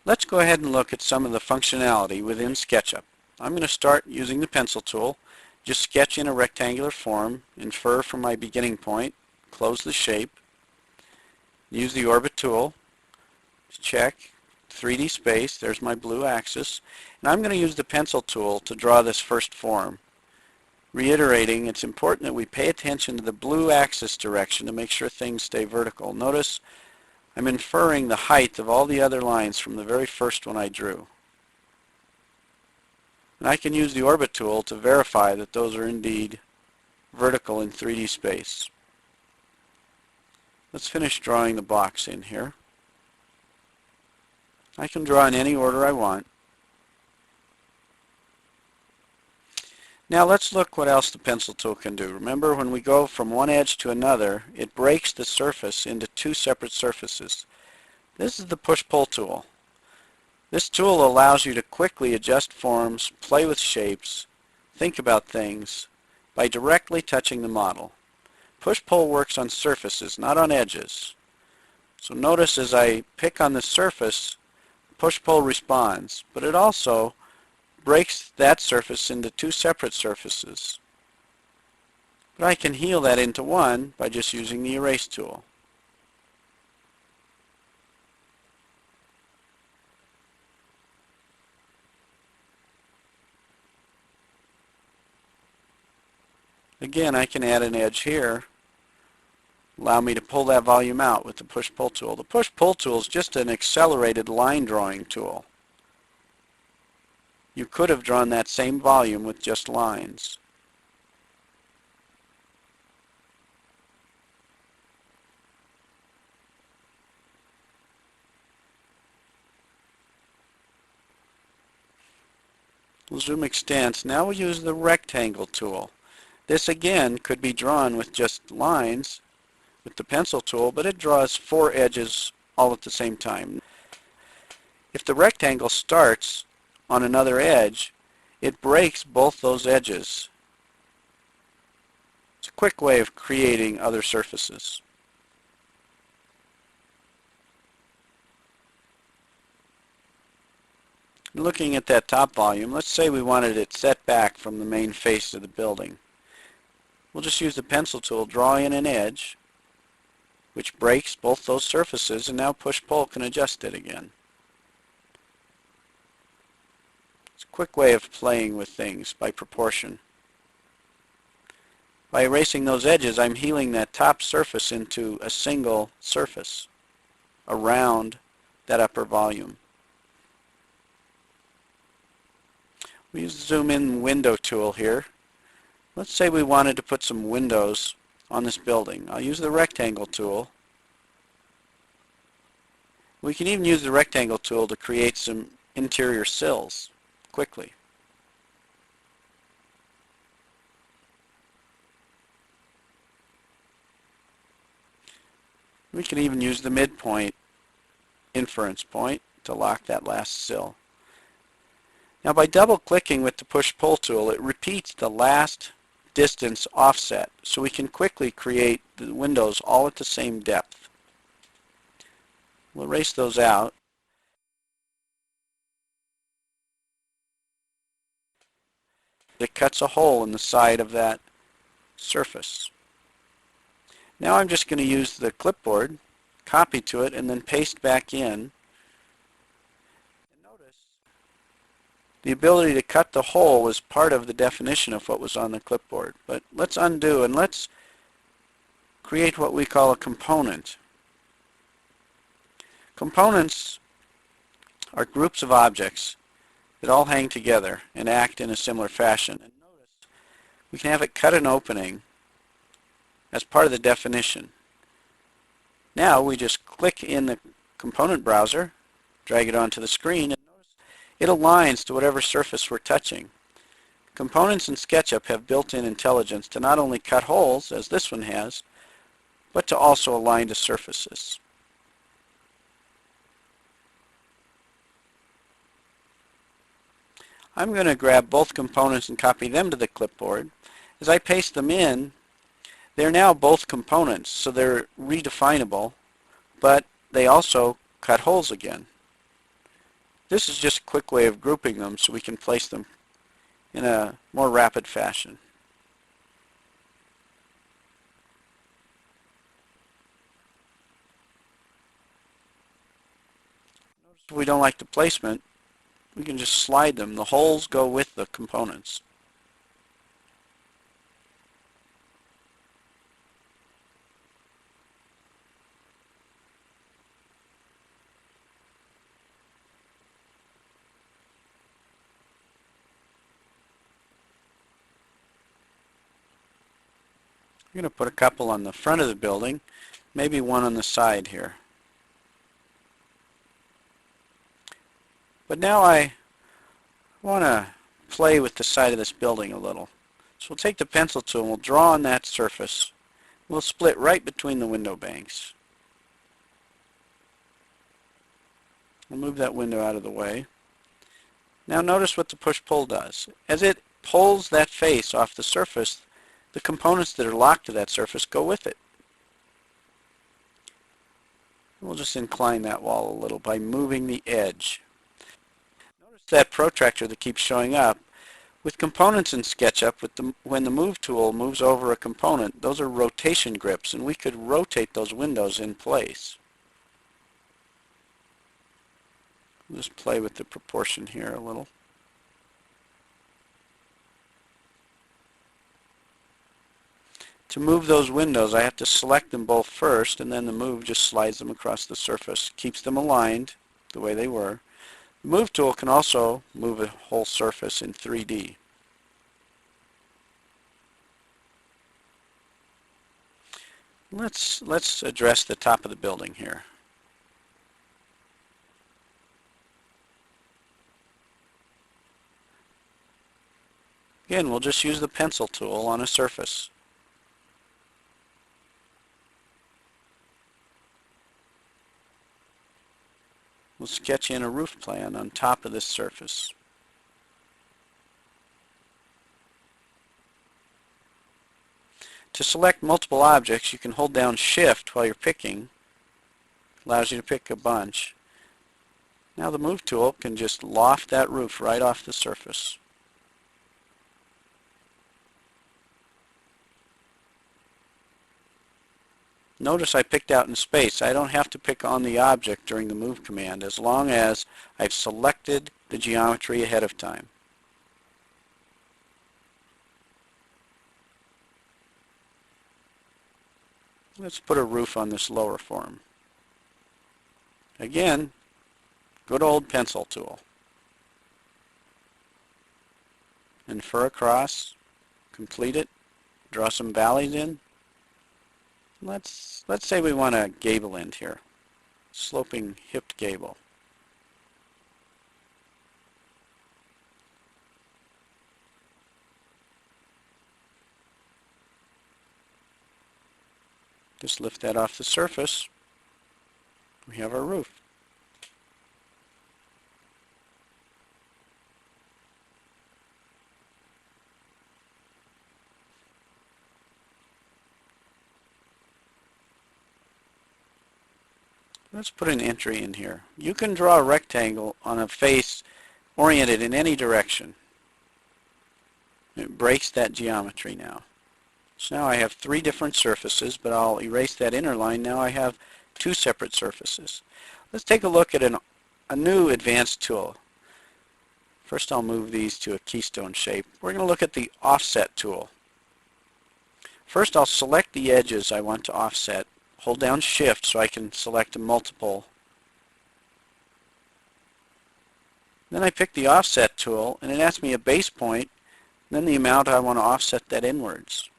Let's go ahead and look at some of the functionality within SketchUp. I'm going to start using the pencil tool. Just sketch in a rectangular form, infer from my beginning point, close the shape, use the orbit tool, check 3D space, there's my blue axis, and I'm going to use the pencil tool to draw this first form. Reiterating, it's important that we pay attention to the blue axis direction to make sure things stay vertical. Notice I'm inferring the height of all the other lines from the very first one I drew. And I can use the orbit tool to verify that those are indeed vertical in 3D space. Let's finish drawing the box in here. I can draw in any order I want. Now let's look what else the pencil tool can do. Remember, when we go from one edge to another, it breaks the surface into two separate surfaces. This is the push-pull tool. This tool allows you to quickly adjust forms, play with shapes, think about things by directly touching the model. Push-pull works on surfaces, not on edges. So notice as I pick on the surface, push-pull responds, but it also breaks that surface into two separate surfaces. But I can heal that into one by just using the erase tool. Again, I can add an edge here, allow me to pull that volume out with the push-pull tool. The push-pull tool is just an accelerated line drawing tool. You could have drawn that same volume with just lines. We'll zoom extents. Now we'll use the rectangle tool. This again could be drawn with just lines with the pencil tool, but it draws four edges all at the same time. If the rectangle starts on another edge, it breaks both those edges. It's a quick way of creating other surfaces. Looking at that top volume, let's say we wanted it set back from the main face of the building. We'll just use the pencil tool, draw in an edge, which breaks both those surfaces, and now push-pull can adjust it again. It's a quick way of playing with things by proportion. By erasing those edges, I'm healing that top surface into a single surface around that upper volume. We use the zoom in window tool here. Let's say we wanted to put some windows on this building. I'll use the rectangle tool. We can even use the rectangle tool to create some interior sills quickly. We can even use the midpoint inference point to lock that last sill. Now by double-clicking with the push-pull tool, it repeats the last distance offset, so we can quickly create the windows all at the same depth. We'll erase those out. It cuts a hole in the side of that surface. Now I'm just going to use the clipboard, copy to it, and then paste back in. The ability to cut the hole is part of the definition of what was on the clipboard. But let's undo and let's create what we call a component. Components are groups of objects that all hang together and act in a similar fashion. And notice we can have it cut an opening as part of the definition. Now we just click in the component browser, drag it onto the screen, it aligns to whatever surface we're touching. Components in SketchUp have built-in intelligence to not only cut holes, as this one has, but to also align to surfaces. I'm going to grab both components and copy them to the clipboard. As I paste them in, they're now both components, so they're redefinable, but they also cut holes again. This is just a quick way of grouping them so we can place them in a more rapid fashion. Notice if we don't like the placement, we can just slide them. The holes go with the components. I'm going to put a couple on the front of the building, maybe one on the side here. But now I want to play with the side of this building a little. So we'll take the pencil tool and we'll draw on that surface. We'll split right between the window banks. We'll move that window out of the way. Now notice what the push-pull does. As it pulls that face off the surface, the components that are locked to that surface go with it. We'll just incline that wall a little by moving the edge. Notice that protractor that keeps showing up. With components in SketchUp, when the Move tool moves over a component, those are rotation grips, and we could rotate those windows in place. We'll just play with the proportion here a little. To move those windows, I have to select them both first, and then the Move just slides them across the surface, keeps them aligned the way they were. The Move tool can also move a whole surface in 3D. Let's address the top of the building here. Again, we'll just use the pencil tool on a surface. We'll sketch in a roof plan on top of this surface. To select multiple objects, you can hold down Shift while you're picking. Allows you to pick a bunch. Now the Move tool can just loft that roof right off the surface. Notice I picked out in space. I don't have to pick on the object during the Move command as long as I've selected the geometry ahead of time. Let's put a roof on this lower form. Again, good old pencil tool. Infer across, complete it, draw some valleys in. Let's say we want a gable end here, sloping hipped gable. Just lift that off the surface. We have our roof. Let's put an entry in here. You can draw a rectangle on a face oriented in any direction. It breaks that geometry now. So now I have 3 different surfaces, but I'll erase that inner line. Now I have 2 separate surfaces. Let's take a look at a new advanced tool. First I'll move these to a keystone shape. We're going to look at the Offset tool. First I'll select the edges I want to offset. Hold down Shift so I can select a multiple. Then I pick the Offset tool, and it asks me a base point, then the amount I want to offset that inwards.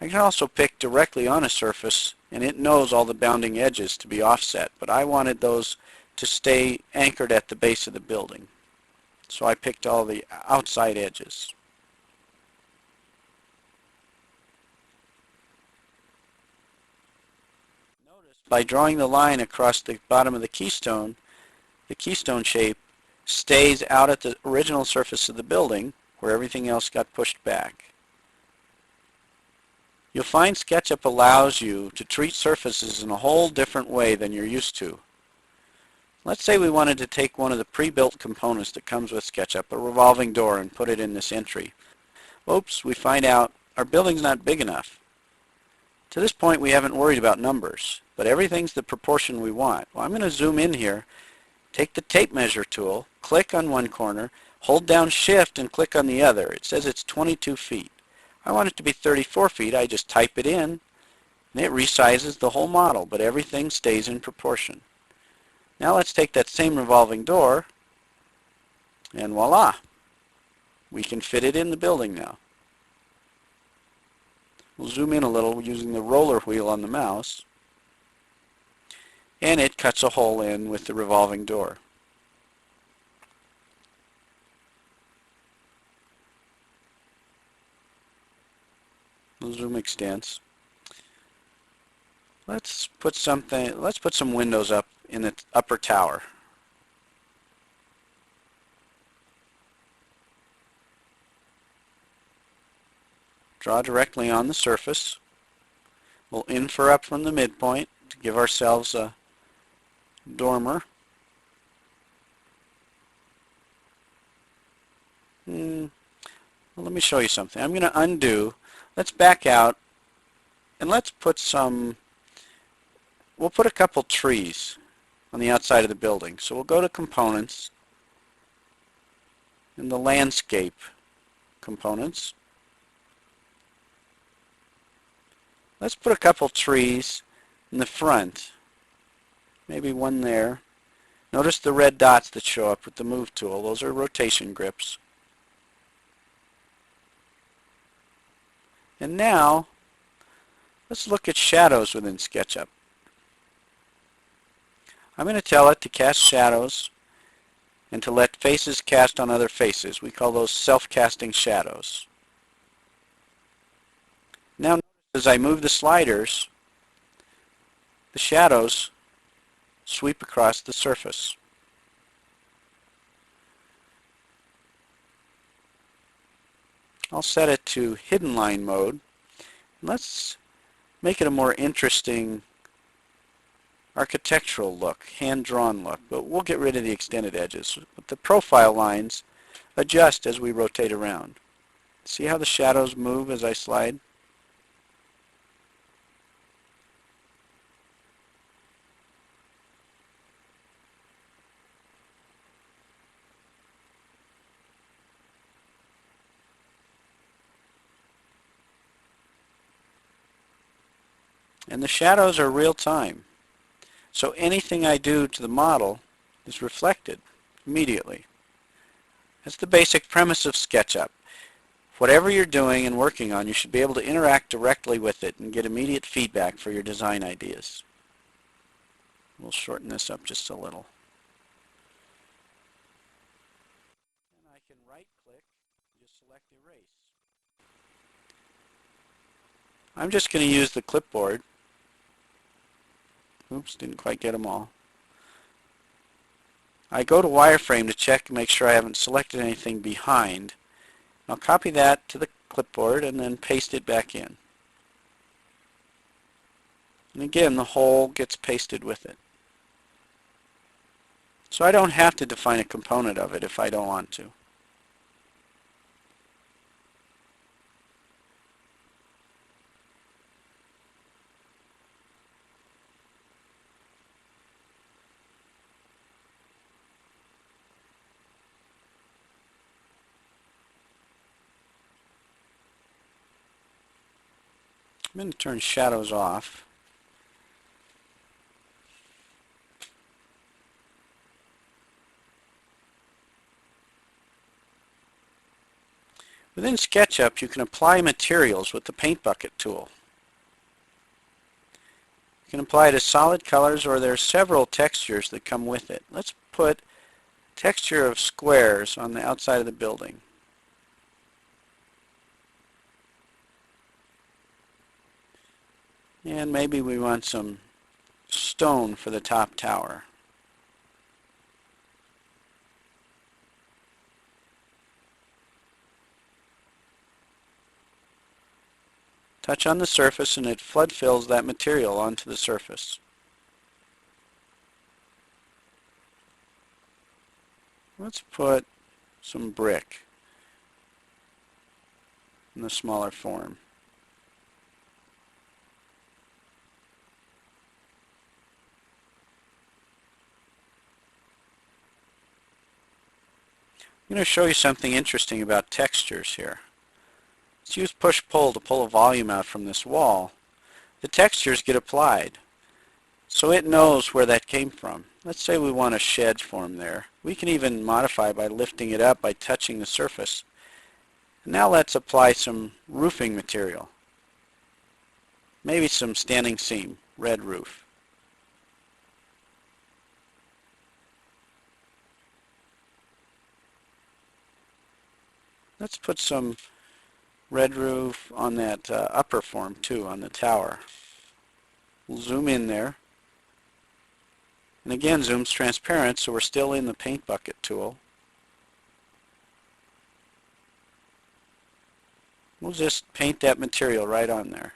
I can also pick directly on a surface, and it knows all the bounding edges to be offset, but I wanted those to stay anchored at the base of the building. So I picked all the outside edges. By drawing the line across the bottom of the keystone shape stays out at the original surface of the building where everything else got pushed back. You'll find SketchUp allows you to treat surfaces in a whole different way than you're used to. Let's say we wanted to take one of the pre-built components that comes with SketchUp, a revolving door, and put it in this entry. Oops, we find out our building's not big enough. To this point we haven't worried about numbers, but everything's the proportion we want. Well, I'm going to zoom in here, take the tape measure tool, click on one corner, hold down shift and click on the other. It says it's 22 feet. I want it to be 34 feet. I just type it in and it resizes the whole model, but everything stays in proportion. Now let's take that same revolving door and voila, we can fit it in the building now. We'll zoom in a little using the roller wheel on the mouse, and it cuts a hole in with the revolving door. The zoom extends. Let's put some windows up in the upper tower. Draw directly on the surface. We'll infer up from the midpoint to give ourselves a dormer. Well, let me show you something. I'm going to undo. Let's back out and let's put we'll put a couple trees on the outside of the building. So we'll go to Components and the Landscape components. Let's put a couple trees in the front. Maybe one there. Notice the red dots that show up with the Move tool. Those are rotation grips. And now, let's look at shadows within SketchUp. I'm going to tell it to cast shadows and to let faces cast on other faces. We call those self-casting shadows. Now, as I move the sliders, the shadows sweep across the surface. I'll set it to hidden line mode. Let's make it a more interesting architectural look, hand-drawn look, but we'll get rid of the extended edges. But the profile lines adjust as we rotate around. See how the shadows move as I slide? And the shadows are real time. So anything I do to the model is reflected immediately. That's the basic premise of SketchUp. Whatever you're doing and working on, you should be able to interact directly with it and get immediate feedback for your design ideas. We'll shorten this up just a little. And I can right-click and just select Erase. I'm just going to use the clipboard. Oops, didn't quite get them all. I go to wireframe to check and make sure I haven't selected anything behind. I'll copy that to the clipboard and then paste it back in. And again, the whole gets pasted with it. So I don't have to define a component of it if I don't want to. I'm going to turn shadows off. Within SketchUp, you can apply materials with the Paint Bucket tool. You can apply it to solid colors, or there are several textures that come with it. Let's put texture of squares on the outside of the building. And maybe we want some stone for the top tower. Touch on the surface and it flood fills that material onto the surface. Let's put some brick in the smaller form. I'm going to show you something interesting about textures here. Let's use push-pull to pull a volume out from this wall. The textures get applied, so it knows where that came from. Let's say we want a shed form there. We can even modify by lifting it up by touching the surface. Now let's apply some roofing material. Maybe some standing seam, red roof. Let's put some red roof on that upper form too, on the tower. We'll zoom in there. And again, zoom's transparent, so we're still in the paint bucket tool. We'll just paint that material right on there.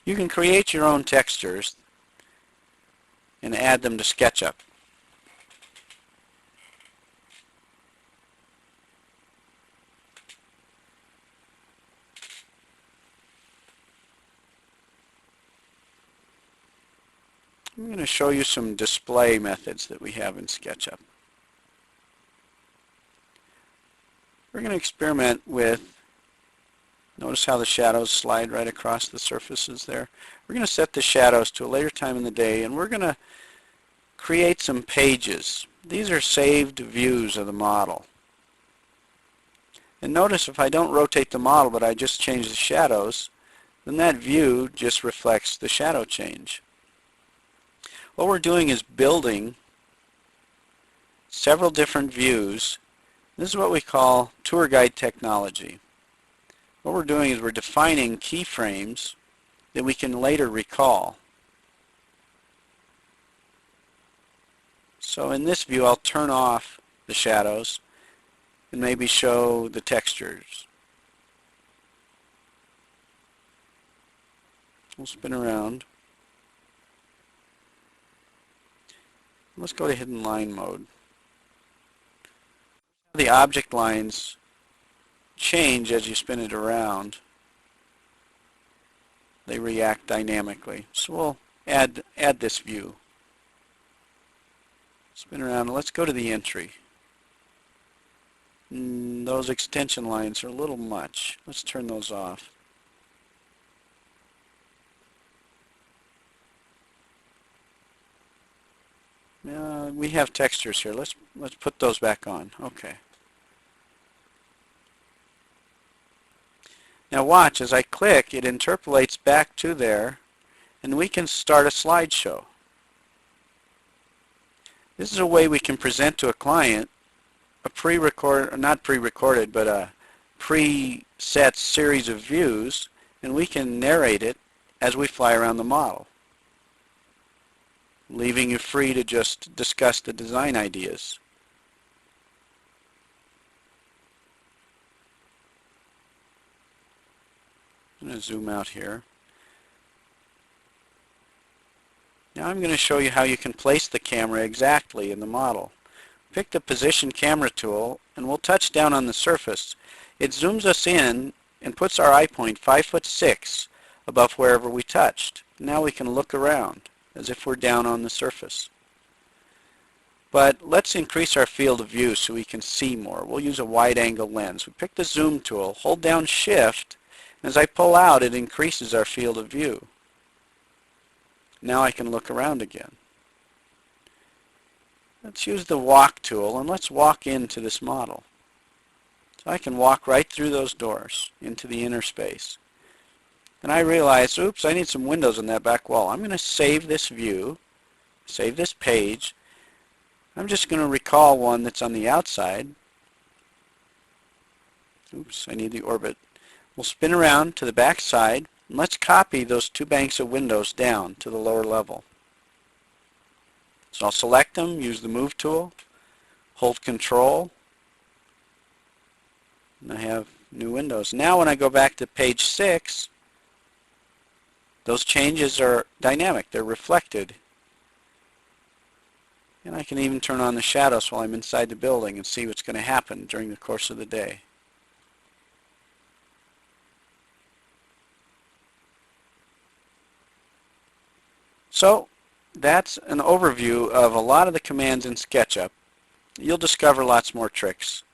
You can create your own textures and add them to SketchUp. I'm going to show you some display methods that we have in SketchUp. We're going to experiment with, notice how the shadows slide right across the surfaces there. We're going to set the shadows to a later time in the day, and we're going to create some pages. These are saved views of the model. And notice if I don't rotate the model, but I just change the shadows, then that view just reflects the shadow change. What we're doing is building several different views. This is what we call tour guide technology. What we're doing is we're defining keyframes that we can later recall. So in this view, I'll turn off the shadows and maybe show the textures. We'll spin around. Let's go to hidden line mode. The object lines change as you spin it around. They react dynamically. So we'll add this view. Spin around and let's go to the entry. Those extension lines are a little much. Let's turn those off. We have textures here. Let's put those back on. Okay. Now watch, as I click, it interpolates back to there, and we can start a slideshow. This is a way we can present to a client a not pre-recorded, but a preset series of views, and we can narrate it as we fly around the model, leaving you free to just discuss the design ideas. I'm going to zoom out here. Now I'm going to show you how you can place the camera exactly in the model. Pick the position camera tool and we'll touch down on the surface. It zooms us in and puts our eye point 5'6" above wherever we touched. Now we can look around as if we're down on the surface. But let's increase our field of view so we can see more. We'll use a wide angle lens. We pick the zoom tool, hold down shift, and as I pull out it increases our field of view. Now I can look around again. Let's use the walk tool and let's walk into this model. So I can walk right through those doors into the inner space. And I realize, oops, I need some windows on that back wall. I'm going to save this view, save this page. I'm just going to recall one that's on the outside. Oops, I need the orbit. We'll spin around to the back side, and let's copy those two banks of windows down to the lower level. So I'll select them, use the Move tool, hold Control, and I have new windows. Now when I go back to page 6, those changes are dynamic. They're reflected And I can even turn on the shadows while I'm inside the building and see what's going to happen during the course of the day. So that's an overview of a lot of the commands in SketchUp. You'll discover lots more tricks.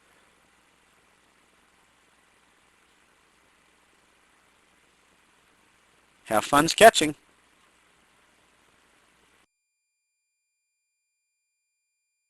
Have fun sketching!